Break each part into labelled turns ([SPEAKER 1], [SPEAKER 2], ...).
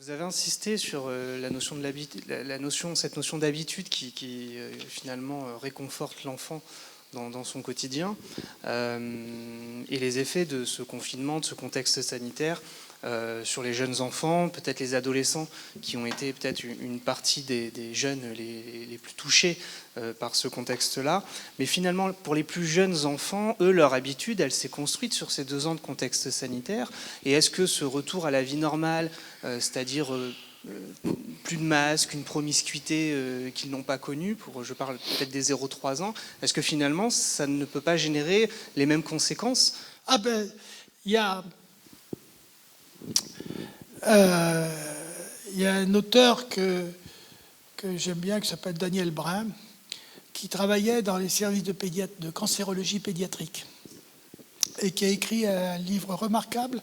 [SPEAKER 1] Vous avez insisté sur cette notion d'habitude qui finalement réconforte l'enfant dans son quotidien et les effets de ce confinement, de ce contexte sanitaire sur les jeunes enfants, peut-être les adolescents qui ont été peut-être une partie des jeunes les plus touchés par ce contexte-là. Mais finalement, pour les plus jeunes enfants, eux, leur habitude, elle s'est construite sur ces 2 ans de contexte sanitaire. Et est-ce que ce retour à la vie normale, c'est-à-dire plus de masques, une promiscuité qu'ils n'ont pas connue, je parle peut-être des 0-3 ans, est-ce que finalement, ça ne peut pas générer les mêmes conséquences ?
[SPEAKER 2] Ah ben, il y a un auteur que j'aime bien, qui s'appelle Daniel Brun, qui travaillait dans les services de cancérologie pédiatrique et qui a écrit un livre remarquable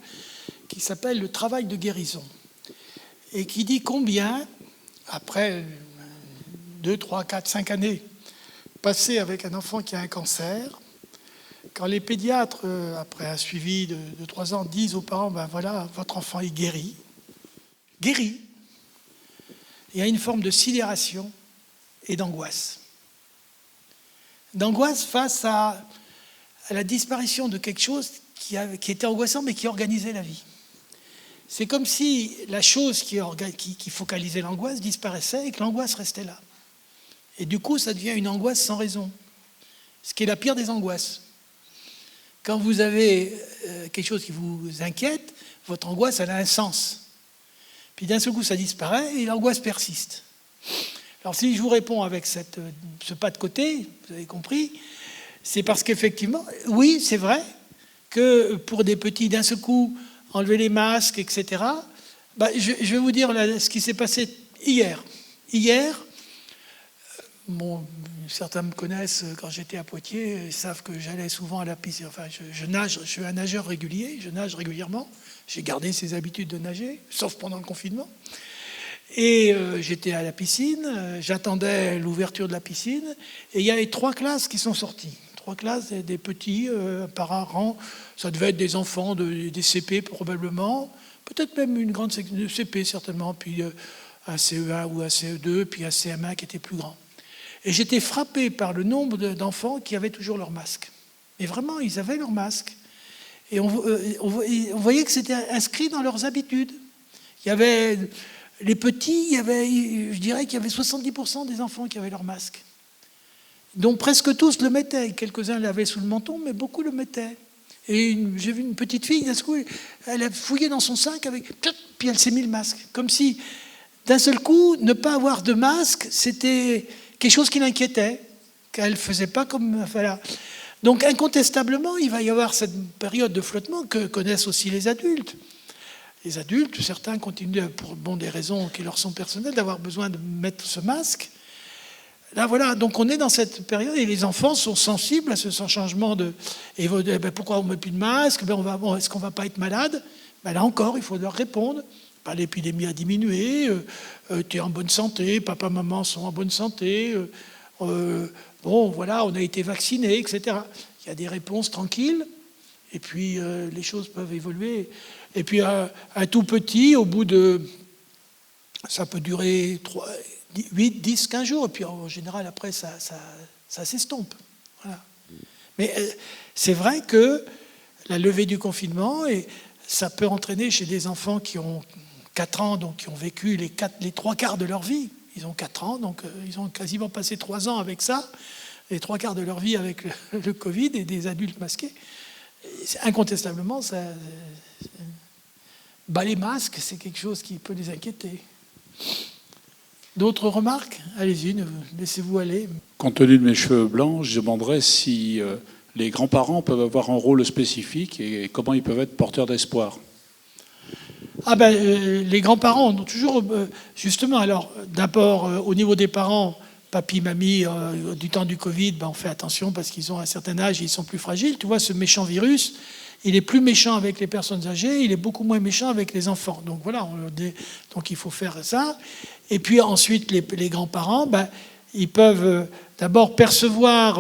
[SPEAKER 2] qui s'appelle « Le travail de guérison » et qui dit combien, après 2, 3, 4, 5 années passées avec un enfant qui a un cancer, quand les pédiatres, après un suivi de 3 ans, disent aux parents « ben voilà, votre enfant est guéri », il y a une forme de sidération et d'angoisse. D'angoisse face à la disparition de quelque chose qui était angoissant mais qui organisait la vie. C'est comme si la chose qui focalisait l'angoisse disparaissait et que l'angoisse restait là. Et du coup, ça devient une angoisse sans raison, ce qui est la pire des angoisses. Quand vous avez quelque chose qui vous inquiète, votre angoisse, elle a un sens. Puis d'un seul coup, ça disparaît et l'angoisse persiste. Alors si je vous réponds avec ce pas de côté, vous avez compris, c'est parce qu'effectivement, oui, c'est vrai que pour des petits, d'un seul coup, enlever les masques, etc., je vais vous dire ce qui s'est passé hier. Hier, certains me connaissent quand j'étais à Poitiers, ils savent que j'allais souvent à la piscine. Enfin, je nage, je suis un nageur régulier, je nage régulièrement. J'ai gardé ces habitudes de nager, sauf pendant le confinement. Et j'étais à la piscine, j'attendais l'ouverture de la piscine, et il y avait 3 classes qui sont sorties. 3 classes, des petits, par un rang. Ça devait être des enfants, des CP probablement, peut-être même une grande section de CP certainement, puis un CE1 ou un CE2, puis un CM1 qui était plus grand. Et j'étais frappé par le nombre d'enfants qui avaient toujours leur masque. Mais vraiment, ils avaient leur masque. Et on voyait que c'était inscrit dans leurs habitudes. Il y avait les petits, je dirais qu'il y avait 70% des enfants qui avaient leur masque. Donc presque tous le mettaient. Quelques-uns l'avaient sous le menton, mais beaucoup le mettaient. Et j'ai vu une petite fille, d'un coup, elle a fouillé dans son sac, puis elle s'est mis le masque. Comme si, d'un seul coup, ne pas avoir de masque, c'était quelque chose qui l'inquiétait, qu'elle ne faisait pas comme... Voilà. Donc incontestablement, il va y avoir cette période de flottement que connaissent aussi les adultes. Les adultes, certains continuent, pour des raisons qui leur sont personnelles, d'avoir besoin de mettre ce masque. Là, voilà, donc on est dans cette période et les enfants sont sensibles à ce changement de... Et pourquoi on ne met plus de masque? Est-ce qu'on ne va pas être malade? Là encore, il faut leur répondre. L'épidémie a diminué, tu es en bonne santé, papa, maman sont en bonne santé, voilà, on a été vaccinés, etc. Il y a des réponses tranquilles, et puis les choses peuvent évoluer. Et puis un tout petit, au bout de... Ça peut durer 8, 10, 15 jours, et puis en général, après, ça s'estompe. Voilà. Mais c'est vrai que la levée du confinement, et ça peut entraîner chez des enfants qui ont 4 ans, donc qui ont vécu les 3 quarts de leur vie. Ils ont 4 ans, donc ils ont quasiment passé 3 ans avec ça, les 3 quarts de leur vie avec le Covid et des adultes masqués. Incontestablement, les masques, c'est quelque chose qui peut les inquiéter. D'autres remarques? Allez-y, laissez-vous aller.
[SPEAKER 3] Compte tenu de mes cheveux blancs, je demanderais si les grands-parents peuvent avoir un rôle spécifique et comment ils peuvent être porteurs d'espoir.
[SPEAKER 2] Les grands-parents ont toujours... justement, alors, d'abord, au niveau des parents, papy, mamie, du temps du Covid, on fait attention parce qu'ils ont un certain âge et ils sont plus fragiles. Tu vois, ce méchant virus, il est plus méchant avec les personnes âgées, il est beaucoup moins méchant avec les enfants. Donc voilà, donc il faut faire ça. Et puis ensuite, les grands-parents, ils peuvent d'abord percevoir...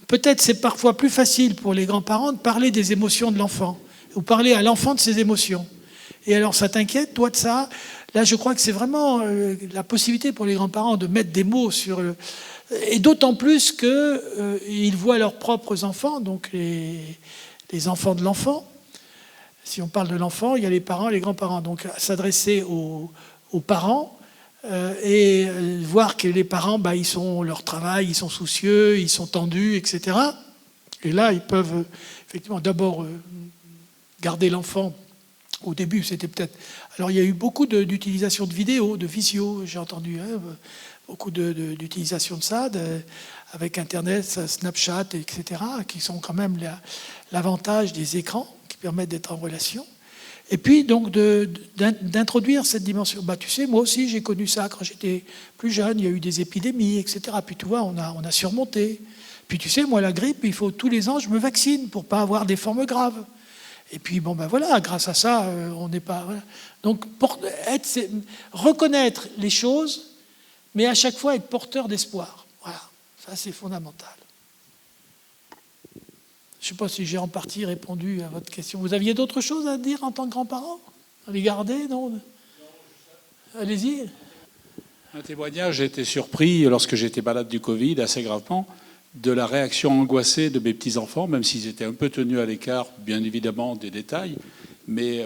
[SPEAKER 2] peut-être c'est parfois plus facile pour les grands-parents de parler des émotions de l'enfant, ou parler à l'enfant de ses émotions. Et alors, ça t'inquiète, toi, de ça? Là, je crois que c'est vraiment la possibilité pour les grands-parents de mettre des mots sur... et d'autant plus qu'ils voient leurs propres enfants, donc les enfants de l'enfant. Si on parle de l'enfant, il y a les parents, les grands-parents. Donc, s'adresser aux parents et voir que les parents, ils sont leur travail, ils sont soucieux, ils sont tendus, etc. Et là, ils peuvent effectivement d'abord garder l'enfant. Au début, c'était peut-être... Alors, il y a eu beaucoup d'utilisation de vidéos, de visio, j'ai entendu, beaucoup d'utilisation de ça, avec Internet, Snapchat, etc., qui sont quand même l'avantage des écrans, qui permettent d'être en relation. Et puis, donc, d'introduire cette dimension. Tu sais, moi aussi, j'ai connu ça quand j'étais plus jeune. Il y a eu des épidémies, etc. Puis, tu vois, on a surmonté. Puis, tu sais, moi, la grippe, il faut tous les ans, je me vaccine pour ne pas avoir des formes graves. Et puis, voilà, grâce à ça, on n'est pas... Voilà. Donc, reconnaître les choses, mais à chaque fois être porteur d'espoir. Voilà, ça, c'est fondamental. Je ne sais pas si j'ai en partie répondu à votre question. Vous aviez d'autres choses à dire en tant que grand-parent? Les garder, non? Allez-y.
[SPEAKER 3] Un témoignage, j'ai été surpris lorsque j'étais malade du Covid, assez gravement, de la réaction angoissée de mes petits-enfants, même s'ils étaient un peu tenus à l'écart, bien évidemment, des détails, mais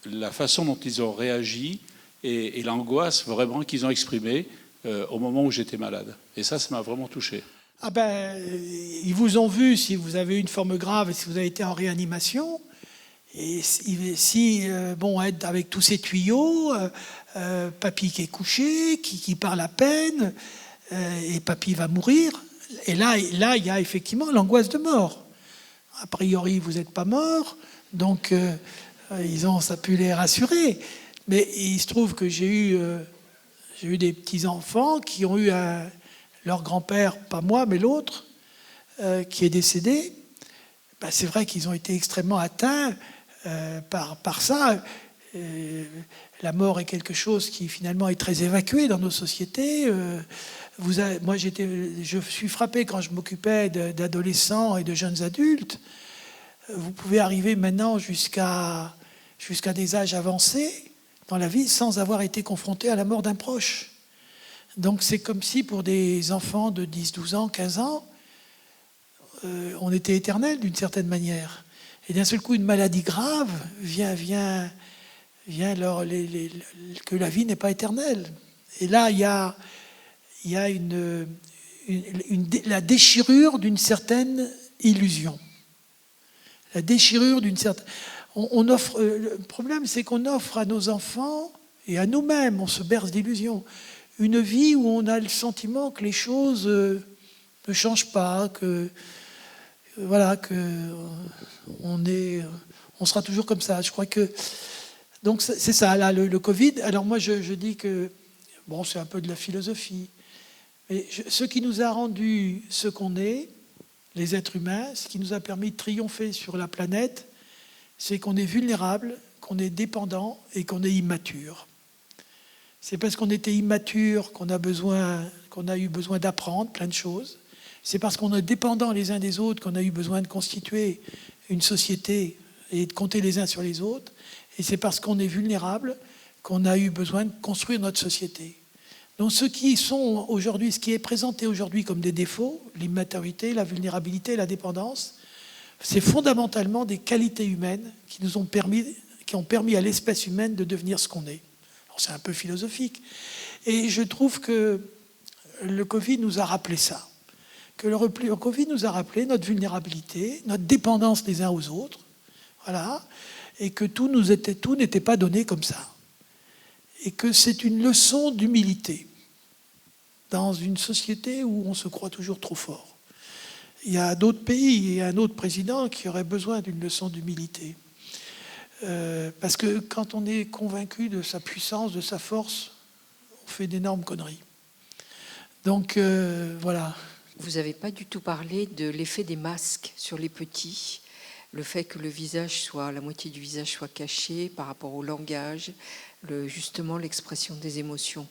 [SPEAKER 3] la façon dont ils ont réagi et l'angoisse vraiment qu'ils ont exprimée au moment où j'étais malade. Et ça m'a vraiment touché.
[SPEAKER 2] Ils vous ont vu si vous avez une forme grave et si vous avez été en réanimation. Et être avec tous ces tuyaux, papy qui est couché, qui parle à peine, et papy va mourir. Et là, il y a effectivement l'angoisse de mort. A priori, vous n'êtes pas mort, donc ça a pu les rassurer. Mais il se trouve que j'ai eu des petits-enfants qui ont eu leur grand-père, pas moi, mais l'autre, qui est décédé. C'est vrai qu'ils ont été extrêmement atteints par ça. La mort est quelque chose qui finalement est très évacué dans nos sociétés. Je suis frappé quand je m'occupais d'adolescents et de jeunes adultes. Vous pouvez arriver maintenant jusqu'à des âges avancés dans la vie sans avoir été confronté à la mort d'un proche. Donc c'est comme si pour des enfants de 10, 12 ans, 15 ans, on était éternel d'une certaine manière. Et d'un seul coup, une maladie grave vient que la vie n'est pas éternelle. Et là, il y a la déchirure d'une certaine illusion. La déchirure d'une certaine... le problème, c'est qu'on offre à nos enfants et à nous-mêmes, on se berce d'illusions, une vie où on a le sentiment que les choses ne changent pas, on sera toujours comme ça. Je crois que... Donc c'est ça, là, le Covid. Alors moi, je dis que, c'est un peu de la philosophie, mais ce qui nous a rendu ce qu'on est, les êtres humains, ce qui nous a permis de triompher sur la planète, c'est qu'on est vulnérable, qu'on est dépendant et qu'on est immature. C'est parce qu'on était immature qu'on a eu besoin d'apprendre plein de choses. C'est parce qu'on est dépendants les uns des autres qu'on a eu besoin de constituer une société et de compter les uns sur les autres. Et c'est parce qu'on est vulnérable qu'on a eu besoin de construire notre société. Donc ce qui est présenté aujourd'hui comme des défauts, l'immaturité, la vulnérabilité, la dépendance, c'est fondamentalement des qualités humaines qui ont permis à l'espèce humaine de devenir ce qu'on est. Alors, c'est un peu philosophique. Et je trouve que le Covid nous a rappelé ça. Que le Covid nous a rappelé notre vulnérabilité, notre dépendance les uns aux autres. Voilà. Et que tout n'était pas donné comme ça. Et que c'est une leçon d'humilité dans une société où on se croit toujours trop fort. Il y a d'autres pays et un autre président qui aurait besoin d'une leçon d'humilité. Parce que quand on est convaincu de sa puissance, de sa force, on fait d'énormes conneries. Donc, voilà.
[SPEAKER 4] Vous n'avez pas du tout parlé de l'effet des masques sur les petits, le fait que la moitié du visage soit caché par rapport au langage, justement l'expression des émotions.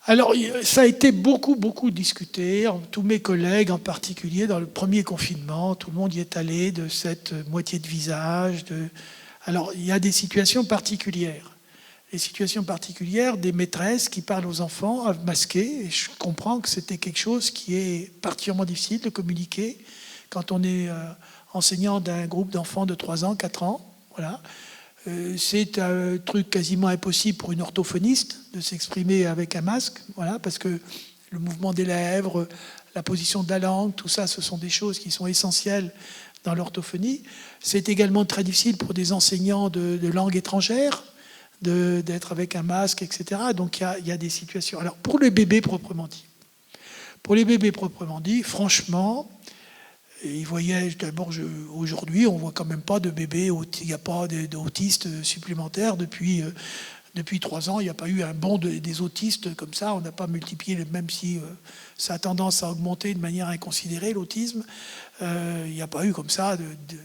[SPEAKER 2] Alors, ça a été beaucoup discuté, tous mes collègues en particulier, dans le premier confinement, tout le monde y est allé de cette moitié de visage, Alors, il y a des situations particulières. Les situations particulières des maîtresses qui parlent aux enfants masqués. Et je comprends que c'était quelque chose qui est particulièrement difficile de communiquer quand on est enseignant d'un groupe d'enfants de 3 ans, 4 ans. Voilà. C'est un truc quasiment impossible pour une orthophoniste de s'exprimer avec un masque, voilà, parce que le mouvement des lèvres, la position de la langue, tout ça, ce sont des choses qui sont essentielles dans l'orthophonie. C'est également très difficile pour des enseignants de langue étrangère d'être avec un masque, etc. Donc il y a des situations. Alors pour les bébés proprement dit, franchement, ils voyaient d'abord aujourd'hui, on voit quand même pas de bébés, il n'y a pas d'autistes supplémentaires depuis 3 ans. Il n'y a pas eu un bond des autistes comme ça. On n'a pas multiplié, même si ça a tendance à augmenter de manière inconsidérée l'autisme. Il n'y a pas eu comme ça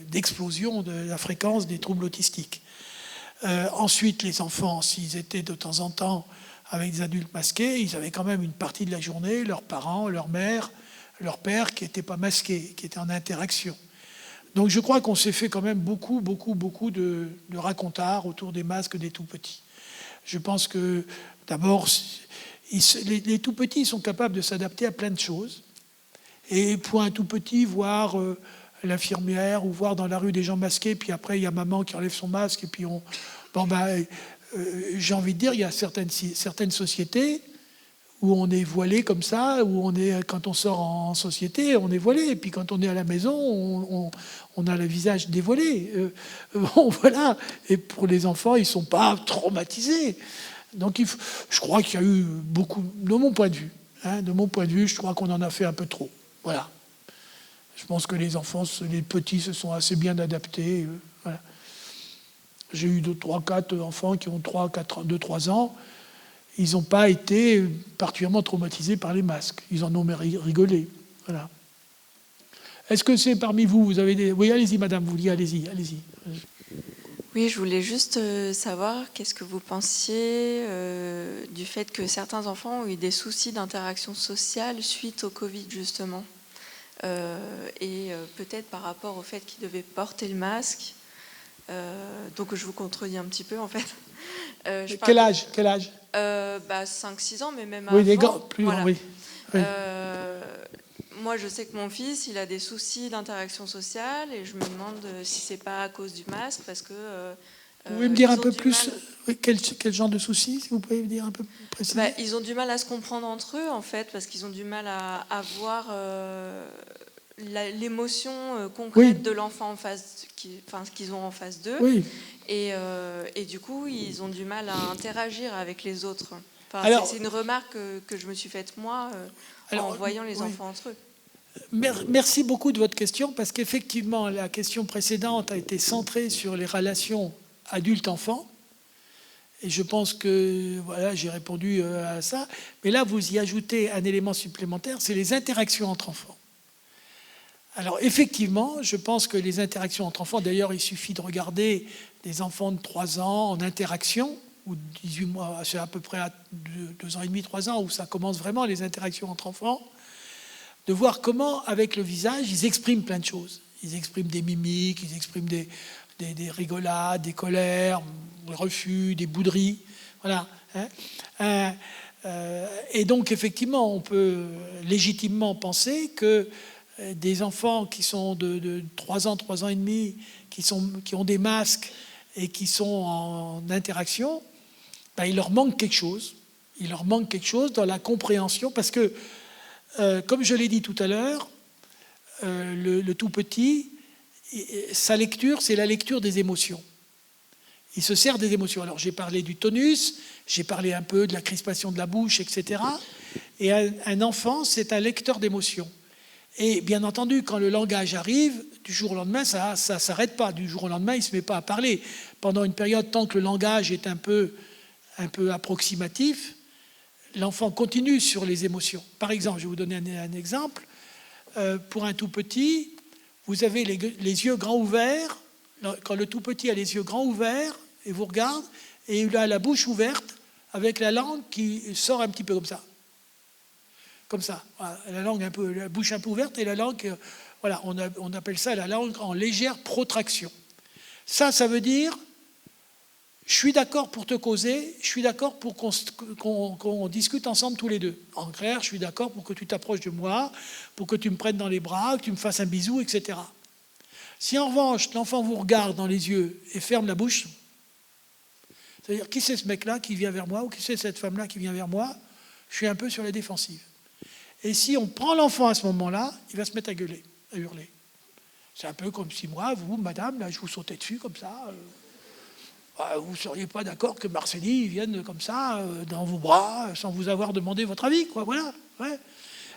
[SPEAKER 2] d'explosion de la fréquence des troubles autistiques. Ensuite, les enfants, s'ils étaient de temps en temps avec des adultes masqués, ils avaient quand même une partie de la journée, leurs parents, leur mère, leur père, qui n'étaient pas masqués, qui étaient en interaction. Donc je crois qu'on s'est fait quand même beaucoup de racontards autour des masques des tout-petits. Je pense que, d'abord, les tout-petits sont capables de s'adapter à plein de choses. Et pour un tout-petit, voir l'infirmière ou voir dans la rue des gens masqués, puis après, il y a maman qui enlève son masque, et puis j'ai envie de dire, il y a certaines sociétés où on est voilé comme ça, où quand on sort en société, on est voilé, et puis quand on est à la maison, on a le visage dévoilé. Voilà. Et pour les enfants, ils ne sont pas traumatisés. Donc je crois qu'il y a eu beaucoup, de mon point de vue, je crois qu'on en a fait un peu trop. Voilà. Je pense que les enfants, les petits se sont assez bien adaptés. Voilà. J'ai eu 3-4 enfants qui ont 2-3 ans. Ils n'ont pas été particulièrement traumatisés par les masques. Ils en ont rigolé. Voilà. Est-ce que c'est parmi vous, vous avez des... Oui, allez-y, madame, vous dites, allez-y.
[SPEAKER 5] Oui, je voulais juste savoir qu'est-ce que vous pensiez du fait que certains enfants ont eu des soucis d'interaction sociale suite au Covid, justement. Et peut-être par rapport au fait qu'ils devaient porter le masque. Donc je vous contredis un petit peu, en fait.
[SPEAKER 2] Quel âge
[SPEAKER 5] 5-6 ans, mais même
[SPEAKER 2] oui,
[SPEAKER 5] avant.
[SPEAKER 2] les gars, plus
[SPEAKER 5] voilà.
[SPEAKER 2] oui.
[SPEAKER 5] Moi, je sais que mon fils, il a des soucis d'interaction sociale et je me demande si c'est pas à cause du masque, parce que...
[SPEAKER 2] vous pouvez me dire un peu plus quel genre de soucis, si vous pouvez me dire un peu plus précisément.
[SPEAKER 5] Ils ont du mal à se comprendre entre eux, en fait, parce qu'ils ont du mal à voir l'émotion concrète de l'enfant en face, qu'ils ont en face d'eux.
[SPEAKER 2] Oui.
[SPEAKER 5] Et du coup, ils ont du mal à interagir avec les autres. C'est une remarque que je me suis faite, moi, en voyant les enfants entre eux.
[SPEAKER 2] Merci beaucoup de votre question, parce qu'effectivement, la question précédente a été centrée sur les relations adulte-enfant. Et je pense que voilà, j'ai répondu à ça. Mais là, vous y ajoutez un élément supplémentaire, c'est les interactions entre enfants. Alors effectivement, je pense que les interactions entre enfants, d'ailleurs, il suffit de regarder des enfants de 3 ans en interaction, ou 18 mois, c'est à peu près à 2 ans et demi, 3 ans, où ça commence vraiment les interactions entre enfants, de voir comment, avec le visage, ils expriment plein de choses. Ils expriment des mimiques, ils expriment des rigolades, des colères, des refus, des bouderies. Voilà. Et donc, effectivement, on peut légitimement penser que des enfants qui sont de 3 ans, 3 ans et demi, qui ont des masques et qui sont en interaction, il leur manque quelque chose. Il leur manque quelque chose dans la compréhension, parce que, comme je l'ai dit tout à l'heure, le tout petit, sa lecture, c'est la lecture des émotions. Il se sert des émotions. Alors j'ai parlé du tonus, j'ai parlé un peu de la crispation de la bouche, etc. Et un enfant, c'est un lecteur d'émotions. Et bien entendu, quand le langage arrive, du jour au lendemain, ça ne s'arrête pas. Du jour au lendemain, il ne se met pas à parler. Pendant une période, tant que le langage est un peu approximatif, l'enfant continue sur les émotions. Par exemple, je vais vous donner un exemple. Pour un tout petit, vous avez les yeux grands ouverts. Quand le tout petit a les yeux grands ouverts et vous regarde, et il a la bouche ouverte avec la langue qui sort un petit peu comme ça. Comme ça. Voilà, la bouche un peu ouverte et la langue, voilà, on appelle ça la langue en légère protraction. Ça veut dire je suis d'accord pour te causer, je suis d'accord pour qu'on discute ensemble tous les deux. En clair, je suis d'accord pour que tu t'approches de moi, pour que tu me prennes dans les bras, que tu me fasses un bisou, etc. Si en revanche, l'enfant vous regarde dans les yeux et ferme la bouche, c'est-à-dire, qui c'est ce mec-là qui vient vers moi, ou qui c'est cette femme-là qui vient vers moi, je suis un peu sur la défensive. Et si on prend l'enfant à ce moment-là, il va se mettre à gueuler, à hurler. C'est un peu comme si moi, vous, madame, là, je vous sautais dessus comme ça. Vous ne seriez pas d'accord que Marcélie vienne comme ça, dans vos bras, sans vous avoir demandé votre avis, quoi, voilà. Ouais.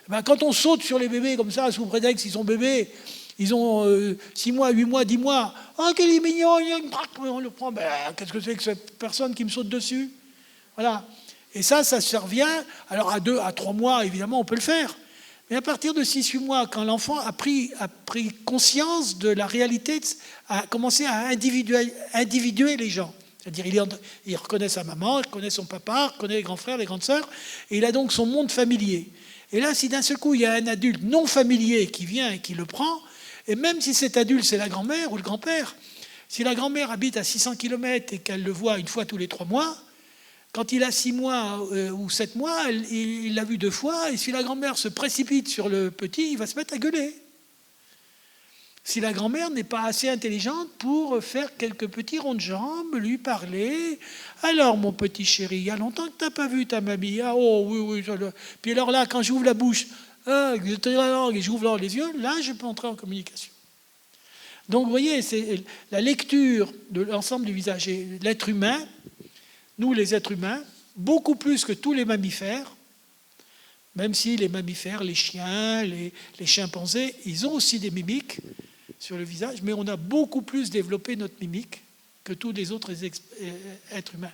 [SPEAKER 2] Ben, quand on saute sur les bébés comme ça, sous prétexte qu'ils sont bébés, ils ont 6 mois, 8 mois, 10 mois. Oh, qu'il est mignon, on le prend. Ben, qu'est-ce que c'est que cette personne qui me saute dessus? Voilà. Et ça se revient. Alors, à 2, à 3 mois, évidemment, on peut le faire. Mais à partir de 6-8 mois, quand l'enfant a pris conscience de la réalité, a commencé à individuer les gens. C'est-à-dire, il reconnaît sa maman, il reconnaît son papa, il reconnaît les grands frères, les grandes sœurs, et il a donc son monde familier. Et là, si d'un seul coup, il y a un adulte non familier qui vient et qui le prend, et même si cet adulte, c'est la grand-mère ou le grand-père, si la grand-mère habite à 600 km et qu'elle le voit une fois tous les 3 mois, quand il a 6 mois ou 7 mois, il l'a vu 2 fois, et si la grand-mère se précipite sur le petit, il va se mettre à gueuler. Si la grand-mère n'est pas assez intelligente pour faire quelques petits ronds de jambes, lui parler. Alors, mon petit chéri, il y a longtemps que tu n'as pas vu ta mamie. Ah, oh, oui. Puis alors là, quand j'ouvre la bouche, je tire la langue et j'ouvre les yeux, là, je peux entrer en communication. Donc, vous voyez, c'est la lecture de l'ensemble du visage. Et l'être humain, nous, les êtres humains, beaucoup plus que tous les mammifères, même si les mammifères, les chiens, les chimpanzés, ils ont aussi des mimiques sur le visage, mais on a beaucoup plus développé notre mimique que tous les autres êtres humains.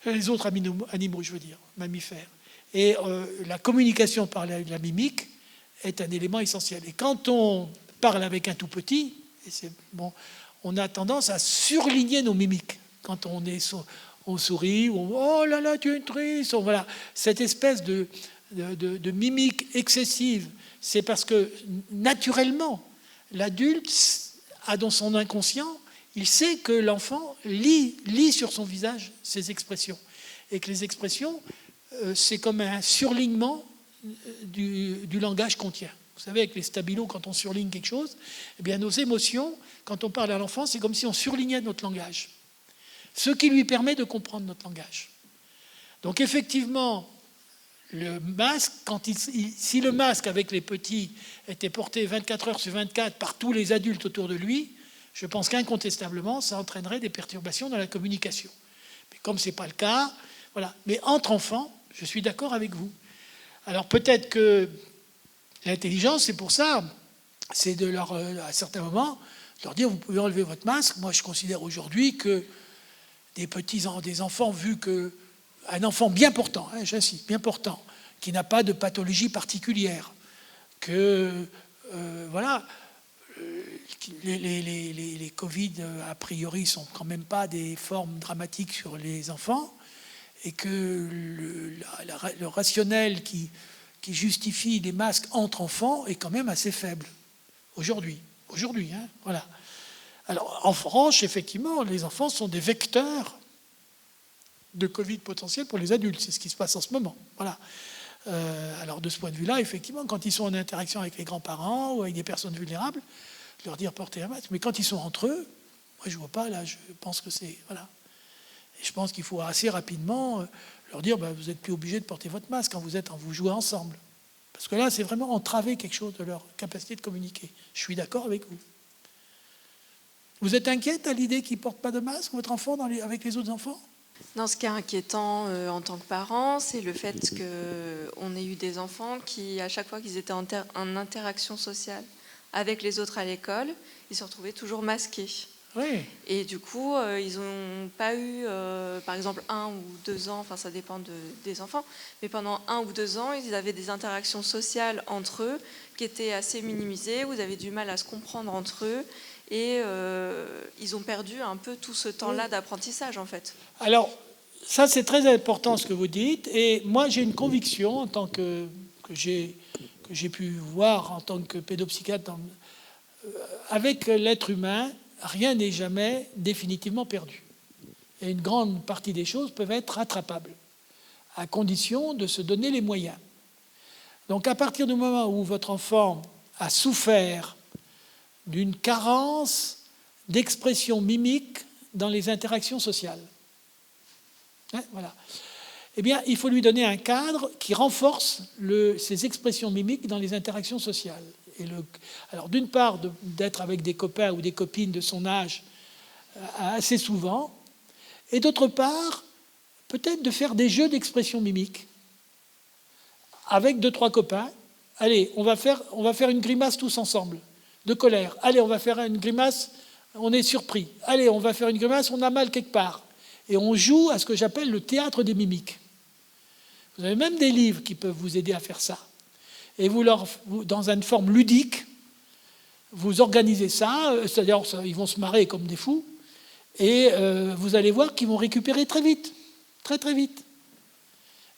[SPEAKER 2] Les autres animaux, je veux dire, mammifères. Et la communication par la mimique est un élément essentiel. Et quand on parle avec un tout petit, on a tendance à surligner nos mimiques. Quand on sourit, oh là là, tu es triste. Voilà. Cette espèce de mimique excessive, c'est parce que naturellement, l'adulte a dans son inconscient, il sait que l'enfant lit sur son visage ses expressions. Et que les expressions, c'est comme un surlignement du langage qu'on tient. Vous savez, avec les stabilos, quand on surligne quelque chose, eh bien, nos émotions, quand on parle à l'enfant, c'est comme si on surlignait notre langage. Ce qui lui permet de comprendre notre langage. Donc effectivement, le masque, si le masque avec les petits était porté 24 heures sur 24 par tous les adultes autour de lui, je pense qu'incontestablement, ça entraînerait des perturbations dans la communication. Mais comme ce n'est pas le cas, voilà. Mais entre enfants, je suis d'accord avec vous. Alors peut-être que l'intelligence, c'est pour ça, c'est de leur, à certains moments, de leur dire, vous pouvez enlever votre masque. Moi, je considère aujourd'hui que des enfants, vu que un enfant bien portant, j'insiste, bien portant, qui n'a pas de pathologie particulière, que voilà, les Covid a priori sont quand même pas des formes dramatiques sur les enfants, et que le rationnel qui justifie les masques entre enfants est quand même assez faible aujourd'hui, voilà. Alors, en France, effectivement, les enfants sont des vecteurs de Covid potentiel pour les adultes. C'est ce qui se passe en ce moment. Voilà. Alors, de ce point de vue-là, effectivement, quand ils sont en interaction avec les grands-parents ou avec des personnes vulnérables, leur dire porter un masque. Mais quand ils sont entre eux, moi, je ne vois pas, là, je pense que c'est... Voilà. Et je pense qu'il faut assez rapidement leur dire, vous n'êtes plus obligé de porter votre masque quand vous jouez ensemble. Parce que là, c'est vraiment entraver quelque chose de leur capacité de communiquer. Je suis d'accord avec vous. Vous êtes inquiète à l'idée qu'ils ne portent pas de masque, votre enfant, avec les autres enfants?
[SPEAKER 5] Non, ce qui est inquiétant en tant que parent, c'est le fait qu'on ait eu des enfants qui, à chaque fois qu'ils étaient en interaction sociale avec les autres à l'école, ils se retrouvaient toujours masqués.
[SPEAKER 2] Oui.
[SPEAKER 5] Et du coup, ils n'ont pas eu, par exemple, 1 ou 2 ans, enfin ça dépend des enfants, mais pendant 1 ou 2 ans, ils avaient des interactions sociales entre eux qui étaient assez minimisées, où ils avaient du mal à se comprendre entre eux. Et ils ont perdu un peu tout ce temps-là d'apprentissage, en fait.
[SPEAKER 2] Alors, ça, c'est très important ce que vous dites. Et moi, j'ai une conviction, en tant que j'ai pu voir en tant que pédopsychiatre, avec l'être humain, rien n'est jamais définitivement perdu. Et une grande partie des choses peuvent être rattrapables, à condition de se donner les moyens. Donc à partir du moment où votre enfant a souffert d'une carence d'expression mimique dans les interactions sociales, voilà, eh bien, il faut lui donner un cadre qui renforce ces expressions mimiques dans les interactions sociales. Alors, d'une part, d'être avec des copains ou des copines de son âge assez souvent, et d'autre part, peut-être de faire des jeux d'expression mimique avec 2-3 copains. Allez, on va faire une grimace tous ensemble, de colère. Allez, on va faire une grimace, on est surpris. Allez, on va faire une grimace, on a mal quelque part. Et on joue à ce que j'appelle le théâtre des mimiques. Vous avez même des livres qui peuvent vous aider à faire ça. Et vous, dans une forme ludique, vous organisez ça, c'est-à-dire ils vont se marrer comme des fous, et vous allez voir qu'ils vont récupérer très vite, très très vite.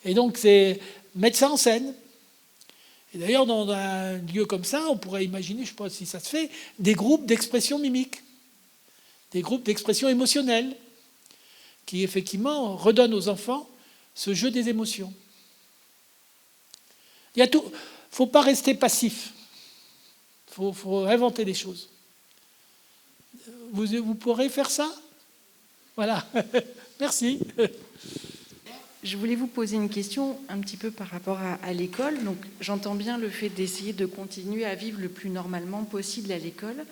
[SPEAKER 2] Et donc c'est mettre ça en scène. Et d'ailleurs, dans un lieu comme ça, on pourrait imaginer, je ne sais pas si ça se fait, des groupes d'expression mimique, des groupes d'expression émotionnelle, qui effectivement redonnent aux enfants ce jeu des émotions. Il y a tout. Il ne faut pas rester passif. Il faut inventer des choses. Vous pourrez faire ça? Voilà. Merci.
[SPEAKER 6] Je voulais vous poser une question un petit peu par rapport à l'école. Donc, j'entends bien le fait d'essayer de continuer à vivre le plus normalement possible à l'école.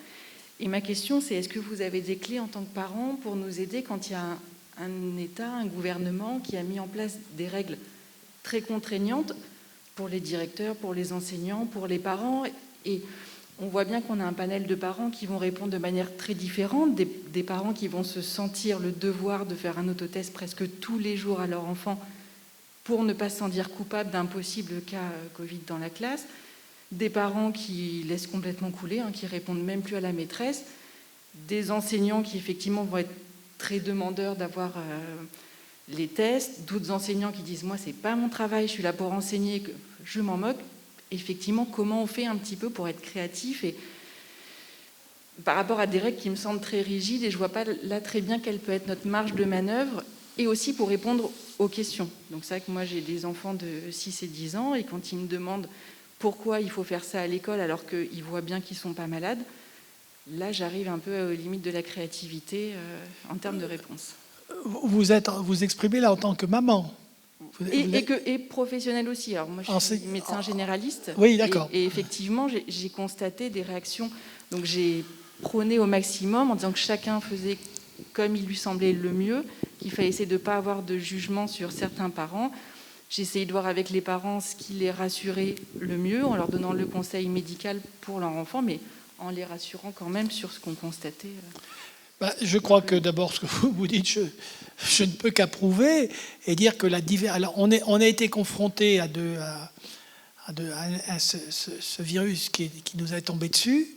[SPEAKER 6] Et ma question, c'est est-ce que vous avez des clés en tant que parents pour nous aider quand il y a un État, un gouvernement qui a mis en place des règles très contraignantes pour les directeurs, pour les enseignants, pour les parents. Et on voit bien qu'on a un panel de parents qui vont répondre de manière très différente, des parents qui vont se sentir le devoir de faire un autotest presque tous les jours à leur enfant pour ne pas se sentir coupable d'un possible cas Covid dans la classe, des parents qui laissent complètement couler, qui répondent même plus à la maîtresse, des enseignants qui effectivement vont être très demandeurs d'avoir les tests, d'autres enseignants qui disent « moi c'est pas mon travail, je suis là pour enseigner, je m'en moque ». Effectivement, comment on fait un petit peu pour être créatif et par rapport à des règles qui me semblent très rigides et je ne vois pas là très bien quelle peut être notre marge de manœuvre et aussi pour répondre aux questions. Donc c'est vrai que moi j'ai des enfants de 6 et 10 ans et quand ils me demandent pourquoi il faut faire ça à l'école alors qu'ils voient bien qu'ils ne sont pas malades, là j'arrive un peu aux limites de la créativité en termes de réponse.
[SPEAKER 2] Vous exprimez là en tant que maman.
[SPEAKER 6] Et professionnel aussi. Alors moi, je suis médecin généraliste.
[SPEAKER 2] Oui, d'accord.
[SPEAKER 6] Et effectivement, j'ai constaté des réactions. Donc j'ai prôné au maximum en disant que chacun faisait comme il lui semblait le mieux, qu'il fallait essayer de ne pas avoir de jugement sur certains parents. J'ai essayé de voir avec les parents ce qui les rassurait le mieux, en leur donnant le conseil médical pour leur enfant, mais en les rassurant quand même sur ce qu'on constatait.
[SPEAKER 2] Je crois que d'abord, ce que vous dites, je ne peux qu'approuver et dire que alors on a été confronté à ce virus qui nous est tombé dessus,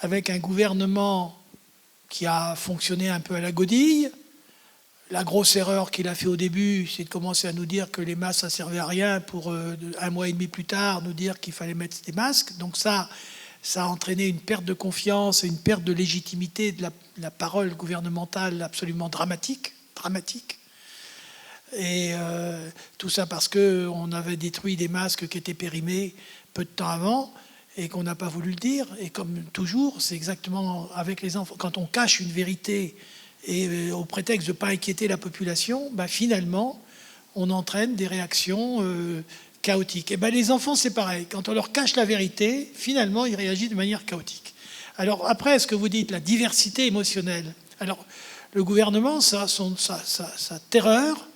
[SPEAKER 2] avec un gouvernement qui a fonctionné un peu à la godille. La grosse erreur qu'il a fait au début, c'est de commencer à nous dire que les masques, ça ne servait à rien pour 1 mois et demi plus tard, nous dire qu'il fallait mettre des masques. Donc ça a entraîné une perte de confiance et une perte de légitimité de la parole gouvernementale absolument dramatique. Et tout ça parce qu'on avait détruit des masques qui étaient périmés peu de temps avant et qu'on n'a pas voulu le dire. Et comme toujours, c'est exactement avec les enfants. Quand on cache une vérité et au prétexte de ne pas inquiéter la population, finalement, on entraîne des réactions chaotiques. Et les enfants, c'est pareil. Quand on leur cache la vérité, finalement, ils réagissent de manière chaotique. Alors après, ce que vous dites, la diversité émotionnelle. Alors, le gouvernement, sa terreur,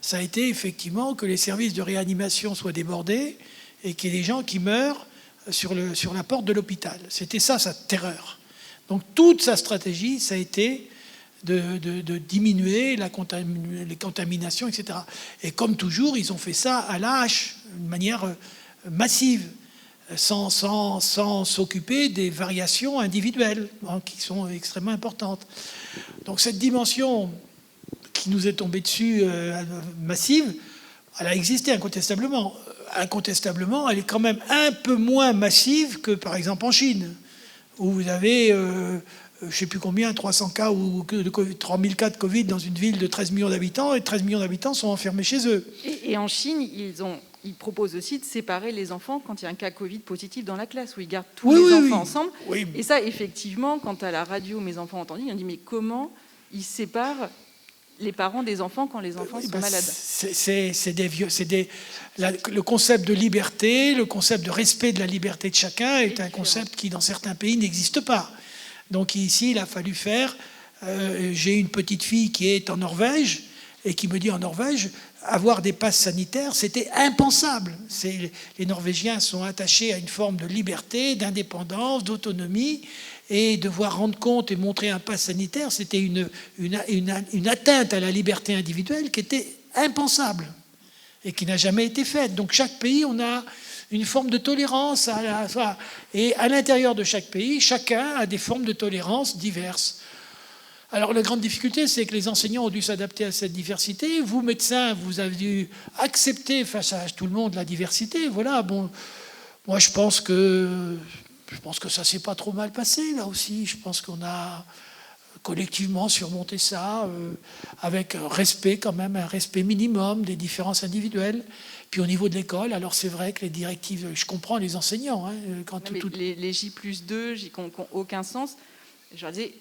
[SPEAKER 2] ça a été effectivement que les services de réanimation soient débordés et qu'il y ait des gens qui meurent sur la porte de l'hôpital. C'était ça, sa terreur. Donc toute sa stratégie, ça a été de diminuer les contaminations, etc. Et comme toujours, ils ont fait ça à la hache, de manière massive, sans s'occuper des variations individuelles, qui sont extrêmement importantes. Donc cette dimension qui nous est tombée dessus, massive, elle a existé incontestablement. Incontestablement, elle est quand même un peu moins massive que, par exemple, en Chine, où vous avez je ne sais plus combien, 300 cas ou 3000 cas de Covid dans une ville de 13 millions d'habitants, et 13 millions d'habitants sont enfermés chez eux.
[SPEAKER 6] Et en Chine, ils proposent aussi de séparer les enfants quand il y a un cas Covid positif dans la classe, où ils gardent tous les enfants ensemble.
[SPEAKER 2] Oui.
[SPEAKER 6] Et ça, effectivement, quand à la radio, mes enfants ont entendu, ils ont dit, mais comment ils séparent les parents des enfants quand les enfants sont malades?
[SPEAKER 2] Le concept de liberté, le concept de respect de la liberté de chacun est un concept qui, dans certains pays, n'existe pas. Donc ici, il a fallu faire... j'ai une petite fille qui est en Norvège et qui me dit en Norvège, avoir des passes sanitaires, c'était impensable. Les Norvégiens sont attachés à une forme de liberté, d'indépendance, d'autonomie, et devoir rendre compte et montrer un pass sanitaire, c'était une atteinte à la liberté individuelle qui était impensable et qui n'a jamais été faite. Donc chaque pays, on a une forme de tolérance, et à l'intérieur de chaque pays, chacun a des formes de tolérance diverses. Alors la grande difficulté, c'est que les enseignants ont dû s'adapter à cette diversité. Vous, médecins, vous avez dû accepter face à tout le monde la diversité. Voilà, bon, moi je pense que ça s'est pas trop mal passé, là aussi. Je pense qu'on a collectivement surmonté ça, avec un respect quand même, un respect minimum des différences individuelles. Puis au niveau de l'école, alors c'est vrai que les directives, je comprends les enseignants.
[SPEAKER 6] Les J+2, qui n'ont aucun sens, je leur disais,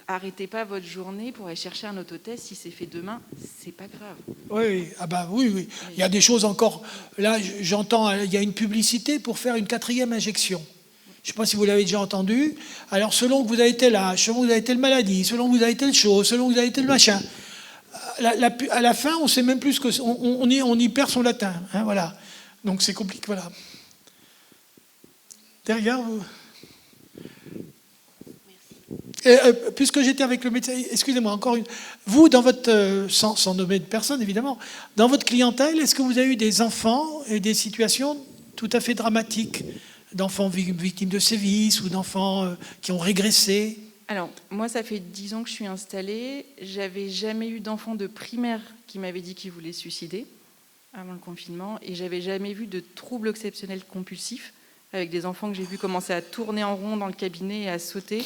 [SPEAKER 6] arrêtez pas votre journée pour aller chercher un autotest, si c'est fait demain, c'est pas grave.
[SPEAKER 2] Oui, oui. Il y a des choses encore... Là, j'entends, il y a une publicité pour faire une 4e injection. Je ne sais pas si vous l'avez déjà entendu. Alors, selon que vous avez tel âge, selon que vous avez telle maladie, selon que vous avez telle chose, selon que vous avez tel machin, à la fin, on ne sait même plus ce que... On y perd son latin. Hein, voilà. Donc, c'est compliqué. Voilà. Derrière, vous... puisque j'étais avec le médecin, excusez-moi, encore une... Vous, dans votre... sans nommer de personne, évidemment, dans votre clientèle, est-ce que vous avez eu des enfants et des situations tout à fait dramatiques, d'enfants victimes de sévices ou d'enfants qui ont régressé?
[SPEAKER 6] Alors, moi, ça fait 10 ans que je suis installée. J'avais jamais eu d'enfant de primaire qui m'avait dit qu'il voulait se suicider avant le confinement. Et j'avais jamais vu de troubles exceptionnels compulsifs avec des enfants que j'ai vu commencer à tourner en rond dans le cabinet et à sauter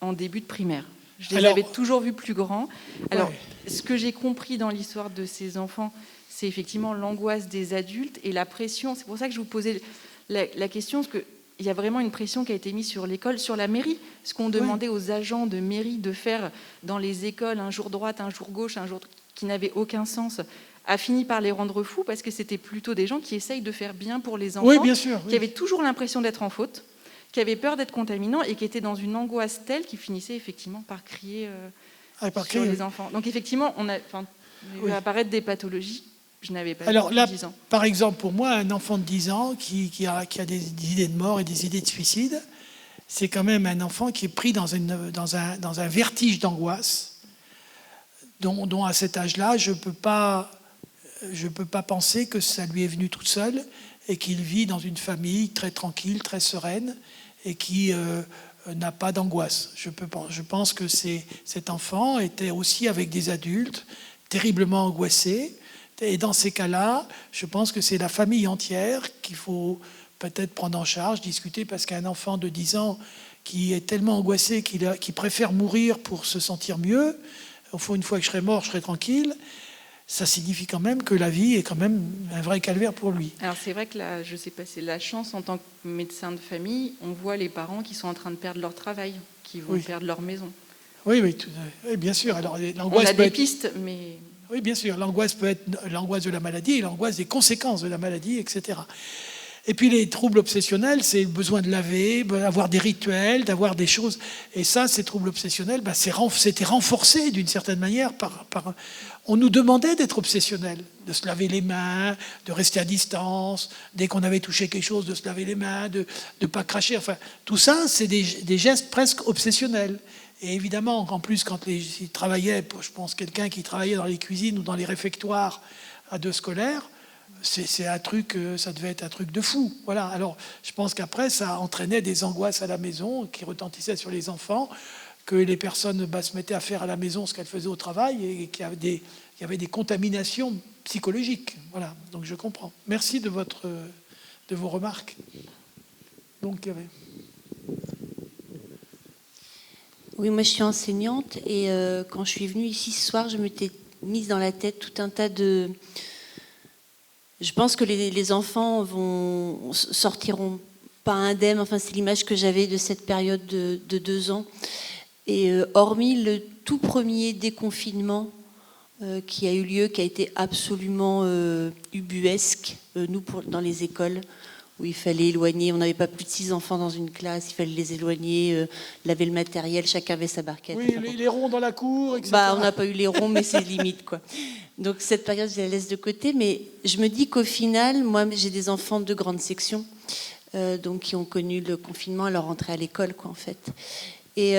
[SPEAKER 6] en début de primaire. Je les avais toujours vus plus grands. Alors, ce que j'ai compris dans l'histoire de ces enfants, c'est effectivement l'angoisse des adultes et la pression. C'est pour ça que je vous posais la question, parce qu'il y a vraiment une pression qui a été mise sur l'école, sur la mairie. Ce qu'on demandait aux agents de mairie de faire dans les écoles, un jour droite, un jour gauche, un jour qui n'avait aucun sens, a fini par les rendre fous, parce que c'était plutôt des gens qui essayent de faire bien pour les enfants,
[SPEAKER 2] oui, bien sûr,
[SPEAKER 6] qui avaient toujours l'impression d'être en faute, qui avaient peur d'être contaminants et qui étaient dans une angoisse telle qu'ils finissaient effectivement par crier sur les enfants. Donc effectivement, on a vu apparaître des pathologies que je n'avais pas
[SPEAKER 2] Alors
[SPEAKER 6] vues
[SPEAKER 2] là,
[SPEAKER 6] 10 ans.
[SPEAKER 2] par exemple, pour moi, un enfant de 10 ans qui a des idées de mort et des idées de suicide, c'est quand même un enfant qui est pris dans un vertige d'angoisse dont à cet âge-là, je ne peux pas penser que ça lui est venu tout seul et qu'il vit dans une famille très tranquille, très sereine et qui n'a pas d'angoisse. Je pense que cet enfant était aussi avec des adultes terriblement angoissés. Et dans ces cas-là, je pense que c'est la famille entière qu'il faut peut-être prendre en charge, discuter, parce qu'un enfant de 10 ans qui est tellement angoissé qu'il préfère mourir pour se sentir mieux, au fond, une fois que je serai mort, je serai tranquille, ça signifie quand même que la vie est quand même un vrai calvaire pour lui.
[SPEAKER 6] Alors c'est vrai que là, je sais pas, c'est la chance en tant que médecin de famille, on voit les parents qui sont en train de perdre leur travail, qui vont perdre leur maison.
[SPEAKER 2] Oui, bien sûr. Alors, l'angoisse
[SPEAKER 6] on a des pistes, mais...
[SPEAKER 2] Oui, bien sûr. L'angoisse peut être l'angoisse de la maladie et l'angoisse des conséquences de la maladie, etc. Et puis les troubles obsessionnels, c'est le besoin de laver, d'avoir des rituels, d'avoir des choses. Et ça, ces troubles obsessionnels, c'était renforcé d'une certaine manière par... On nous demandait d'être obsessionnels, de se laver les mains, de rester à distance, dès qu'on avait touché quelque chose, de se laver les mains, de ne pas cracher. Enfin, tout ça, c'est des gestes presque obsessionnels. Et évidemment, en plus, quand ils travaillaient, je pense quelqu'un qui travaillait dans les cuisines ou dans les réfectoires à deux scolaires, c'est un truc, ça devait être un truc de fou. Voilà. Alors, je pense qu'après, ça entraînait des angoisses à la maison qui retentissaient sur les enfants, que les personnes se mettaient à faire à la maison ce qu'elles faisaient au travail et qu'il y avait des contaminations psychologiques. Voilà. Donc, je comprends. Merci de vos remarques. Donc, il y avait...
[SPEAKER 7] Oui, moi je suis enseignante et quand je suis venue ici ce soir, je m'étais mise dans la tête tout un tas de... Je pense que les enfants sortiront pas indemnes, enfin c'est l'image que j'avais de cette période de 2 ans. Et hormis le tout premier déconfinement qui a eu lieu, qui a été absolument ubuesque, nous dans les écoles, où il fallait éloigner, on n'avait pas plus de 6 enfants dans une classe, il fallait les éloigner, laver le matériel, chacun avait sa barquette.
[SPEAKER 2] Oui, les ronds dans la cour, etc.
[SPEAKER 7] Bah, on n'a pas eu les ronds, mais c'est limite, quoi. Donc cette période, je la laisse de côté, mais je me dis qu'au final, moi, j'ai des enfants de grande section, donc qui ont connu le confinement à leur entrée à l'école, quoi, en fait. Et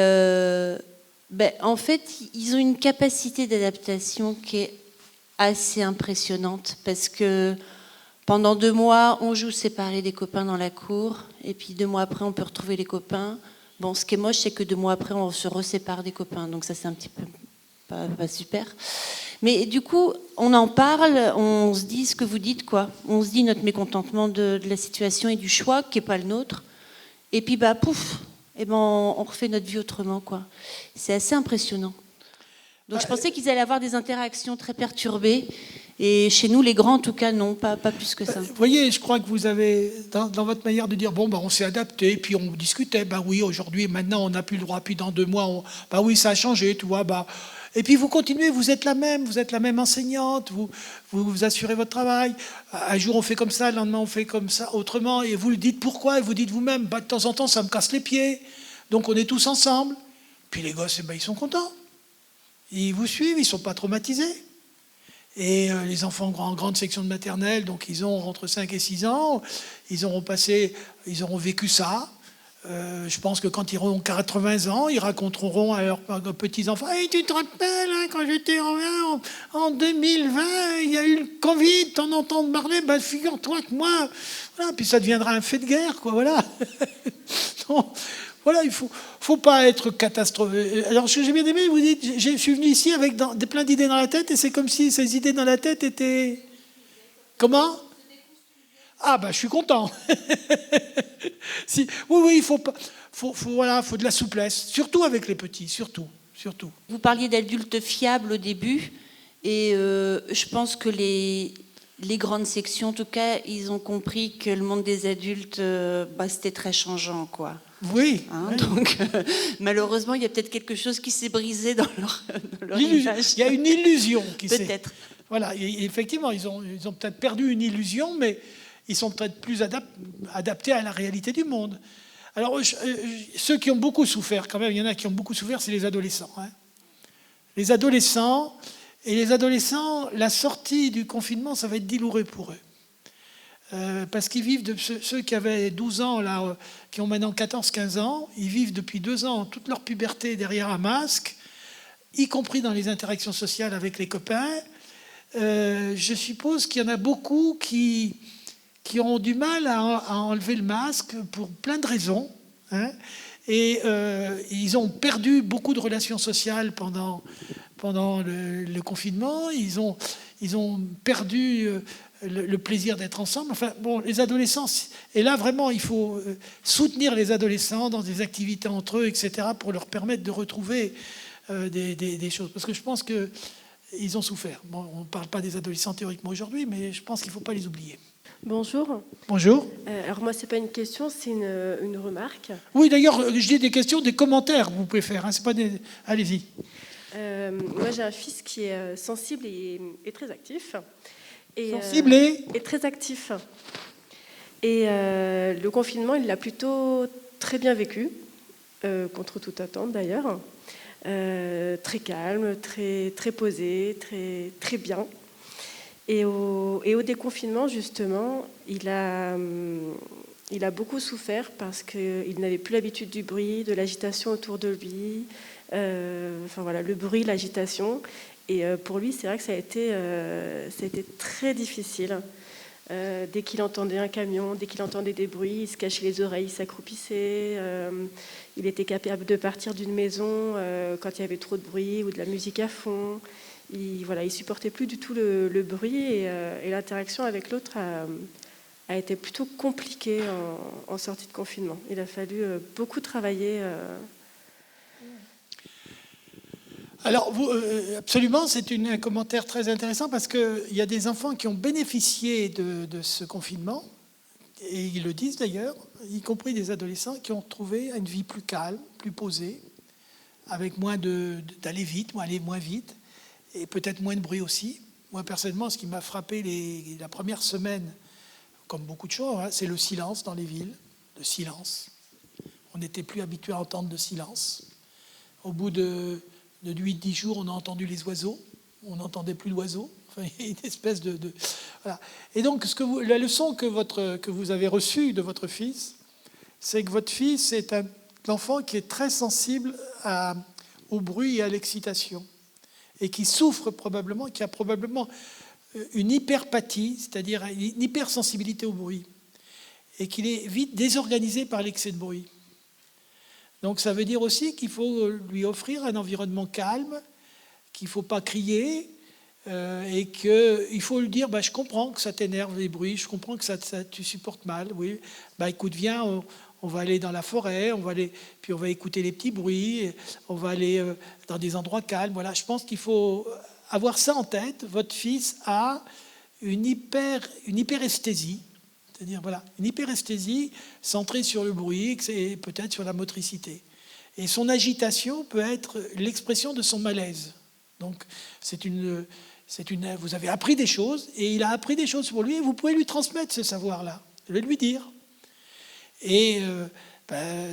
[SPEAKER 7] en fait, ils ont une capacité d'adaptation qui est assez impressionnante, parce que pendant 2 mois, on joue séparés des copains dans la cour, et puis 2 mois après, on peut retrouver les copains. Bon, ce qui est moche, c'est que 2 mois après, on se resépare des copains, donc ça, c'est un petit peu pas super. Mais du coup, on en parle, on se dit ce que vous dites, quoi. On se dit notre mécontentement de la situation et du choix, qui n'est pas le nôtre. Et puis, pouf, on refait notre vie autrement, quoi. C'est assez impressionnant. Donc je pensais qu'ils allaient avoir des interactions très perturbées. Et chez nous, les grands, en tout cas, non, pas plus que ça.
[SPEAKER 2] Vous voyez, je crois que vous avez, dans votre manière de dire, on s'est adapté, puis on discutait, oui, aujourd'hui, maintenant, on n'a plus le droit, puis dans 2 mois, oui, ça a changé, tu vois, Et puis vous continuez, vous êtes la même enseignante, vous assurez votre travail. Un jour on fait comme ça, le lendemain on fait comme ça, autrement, et vous le dites pourquoi, et vous dites vous-même, de temps en temps ça me casse les pieds, donc on est tous ensemble. Puis les gosses, ils sont contents. Ils vous suivent, ils ne sont pas traumatisés. Et les enfants en grande section de maternelle, donc ils ont entre 5 et 6 ans, ils auront vécu ça. Je pense que quand ils auront 80 ans, ils raconteront à leurs petits-enfants « Hey, tu te rappelles, hein, quand j'étais en 2020, il y a eu le Covid, t'en entends parler, figure-toi que moi... » Voilà, puis ça deviendra un fait de guerre, quoi, voilà. Donc, voilà, il ne faut pas être catastrophique. Alors, ce que j'ai bien aimé, vous dites, je suis venu ici avec plein d'idées dans la tête, et c'est comme si ces idées dans la tête étaient... Comment ? Ah, je suis content. Oui, il faut de la souplesse, surtout avec les petits, surtout.
[SPEAKER 7] Vous parliez d'adultes fiables au début, et je pense que les grandes sections, en tout cas, ils ont compris que le monde des adultes, c'était très changeant, quoi.
[SPEAKER 2] Oui.
[SPEAKER 7] Oui. Donc, malheureusement, il y a peut-être quelque chose qui s'est brisé dans leur image.
[SPEAKER 2] Il y a une illusion qui s'est...
[SPEAKER 7] Peut-être.
[SPEAKER 2] Voilà, effectivement, ils ont peut-être perdu une illusion, mais ils sont peut-être plus adaptés à la réalité du monde. Alors, ceux qui ont beaucoup souffert, quand même, il y en a qui ont beaucoup souffert, c'est les adolescents. Hein. Les adolescents, la sortie du confinement, ça va être douloureux pour eux. Parce qu'ils vivent, ceux qui avaient 12 ans, là, qui ont maintenant 14-15 ans, ils vivent depuis 2 ans toute leur puberté derrière un masque, y compris dans les interactions sociales avec les copains. Je suppose qu'il y en a beaucoup qui ont du mal à enlever le masque pour plein de raisons. Hein, et ils ont perdu beaucoup de relations sociales pendant le confinement. Ils ont perdu le plaisir d'être ensemble. Enfin, les adolescents... Et là, vraiment, il faut soutenir les adolescents dans des activités entre eux, etc., pour leur permettre de retrouver des choses. Parce que je pense qu'ils ont souffert. On ne parle pas des adolescents théoriquement aujourd'hui, mais je pense qu'il ne faut pas les oublier.
[SPEAKER 8] Bonjour.
[SPEAKER 2] Bonjour.
[SPEAKER 8] Alors moi, c'est pas une question, c'est une remarque.
[SPEAKER 2] Oui, d'ailleurs, je dis des questions, des commentaires, vous pouvez faire. Hein, c'est pas des... Allez-y.
[SPEAKER 8] Moi, j'ai un fils qui est sensible et très actif.
[SPEAKER 2] Sensible
[SPEAKER 8] et très actif. Et le confinement, il l'a plutôt très bien vécu, contre toute attente d'ailleurs. Très calme, très, très posé, très, très bien. Et au déconfinement, justement, il a beaucoup souffert parce qu'il n'avait plus l'habitude du bruit, de l'agitation autour de lui. Le bruit, l'agitation. Et pour lui, c'est vrai que ça a été très difficile. Dès qu'il entendait un camion, dès qu'il entendait des bruits, il se cachait les oreilles, il s'accroupissait. Il était capable de partir d'une maison quand il y avait trop de bruit ou de la musique à fond. Il supportait plus du tout le bruit et l'interaction avec l'autre a été plutôt compliquée en sortie de confinement. Il a fallu beaucoup travailler.
[SPEAKER 2] Alors, absolument, c'est un commentaire très intéressant parce qu'il y a des enfants qui ont bénéficié de ce confinement, et ils le disent d'ailleurs, y compris des adolescents qui ont trouvé une vie plus calme, plus posée, avec moins d'aller vite, aller moins vite, et peut-être moins de bruit aussi. Moi, personnellement, ce qui m'a frappé la première semaine, comme beaucoup de choses, hein, c'est le silence dans les villes, le silence. On n'était plus habitué à entendre de silence. Au bout de 8-10 jours, on a entendu les oiseaux. On n'entendait plus l'oiseau. Enfin, il y a une espèce voilà. Et donc, la leçon que vous avez reçue de votre fils, c'est que votre fils est un enfant qui est très sensible au bruit et à l'excitation. Et qui souffre probablement, qui a probablement une hyperpathie, c'est-à-dire une hypersensibilité au bruit. Et qu'il est vite désorganisé par l'excès de bruit. Donc ça veut dire aussi qu'il faut lui offrir un environnement calme, qu'il ne faut pas crier, et qu'il faut lui dire je comprends que ça t'énerve les bruits, je comprends que tu supportes mal. Oui, écoute, viens, on va aller dans la forêt, puis on va écouter les petits bruits, on va aller dans des endroits calmes. Voilà, je pense qu'il faut avoir ça en tête. Votre fils a une hyperesthésie. C'est-à-dire, une hyperesthésie centrée sur le bruit et peut-être sur la motricité. Et son agitation peut être l'expression de son malaise. Donc, vous avez appris des choses, et il a appris des choses pour lui, et vous pouvez lui transmettre ce savoir-là, lui dire. Et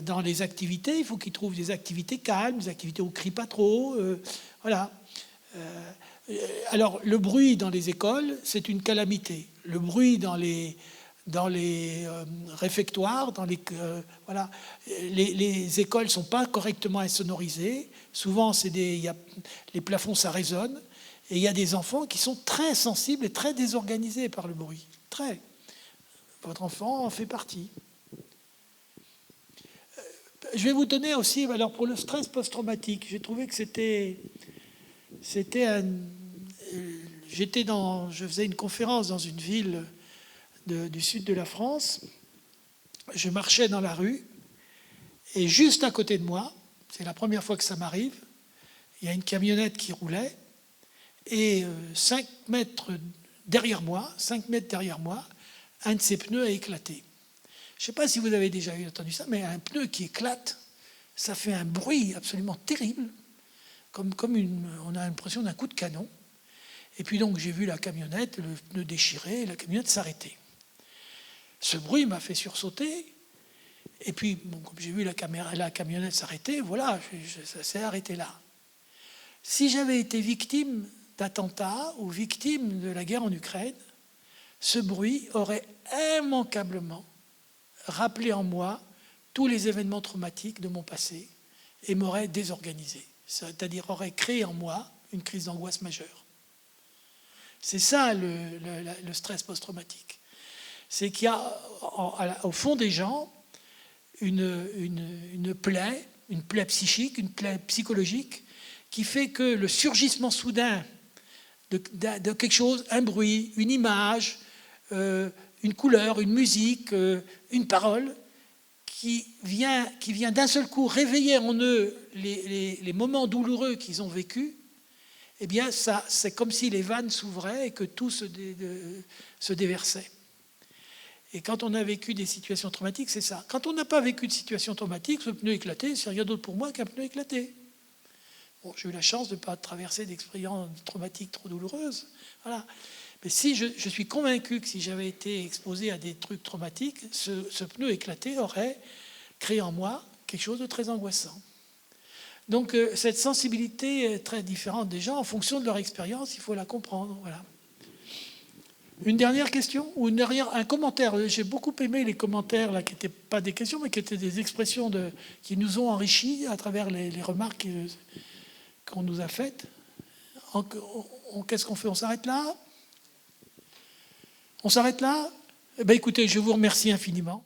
[SPEAKER 2] dans les activités, il faut qu'il trouve des activités calmes, des activités où on ne crie pas trop. Voilà. Alors, le bruit dans les écoles, c'est une calamité. Le bruit dans les réfectoires, les écoles ne sont pas correctement insonorisées. Souvent, les plafonds, ça résonne. Et il y a des enfants qui sont très sensibles et très désorganisés par le bruit. Très. Votre enfant en fait partie. Je vais vous donner aussi, alors pour le stress post-traumatique, j'ai trouvé que je faisais une conférence dans une ville du sud de la France. Je marchais dans la rue et juste à côté de moi, c'est la première fois que ça m'arrive, il y a une camionnette qui roulait et 5 mètres derrière moi, un de ses pneus a éclaté. Je ne sais pas si vous avez déjà entendu ça, mais un pneu qui éclate, ça fait un bruit absolument terrible, comme on a l'impression d'un coup de canon. Et puis donc j'ai vu la camionnette, le pneu déchiré, et la camionnette s'arrêter. Ce bruit m'a fait sursauter. Et puis, comme j'ai vu la camionnette s'arrêter, voilà, ça s'est arrêté là. Si j'avais été victime d'attentats ou victime de la guerre en Ukraine, ce bruit aurait immanquablement rappelé en moi tous les événements traumatiques de mon passé et m'aurait désorganisé. C'est-à-dire aurait créé en moi une crise d'angoisse majeure. C'est ça le stress post-traumatique. C'est qu'il y a au fond des gens une plaie psychique, une plaie psychologique qui fait que le surgissement soudain de quelque chose, un bruit, une image, une couleur, une musique, une parole, qui vient d'un seul coup réveiller en eux les moments douloureux qu'ils ont vécus, eh bien, c'est comme si les vannes s'ouvraient et que tout se déversait. Et quand on a vécu des situations traumatiques, c'est ça. Quand on n'a pas vécu de situation traumatique, ce pneu éclaté, c'est rien d'autre pour moi qu'un pneu éclaté. Bon, j'ai eu la chance de ne pas traverser d'expériences traumatiques trop douloureuses. Voilà. Mais si je suis convaincu que si j'avais été exposé à des trucs traumatiques, ce pneu éclaté aurait créé en moi quelque chose de très angoissant. Donc cette sensibilité est très différente des gens en fonction de leur expérience, il faut la comprendre. Voilà. Une dernière question ou un commentaire. J'ai beaucoup aimé les commentaires là, qui n'étaient pas des questions, mais qui étaient des expressions qui nous ont enrichis à travers les remarques qu'on nous a faites. Qu'est-ce qu'on fait? On s'arrête là? On s'arrête là? Eh bien, écoutez, je vous remercie infiniment.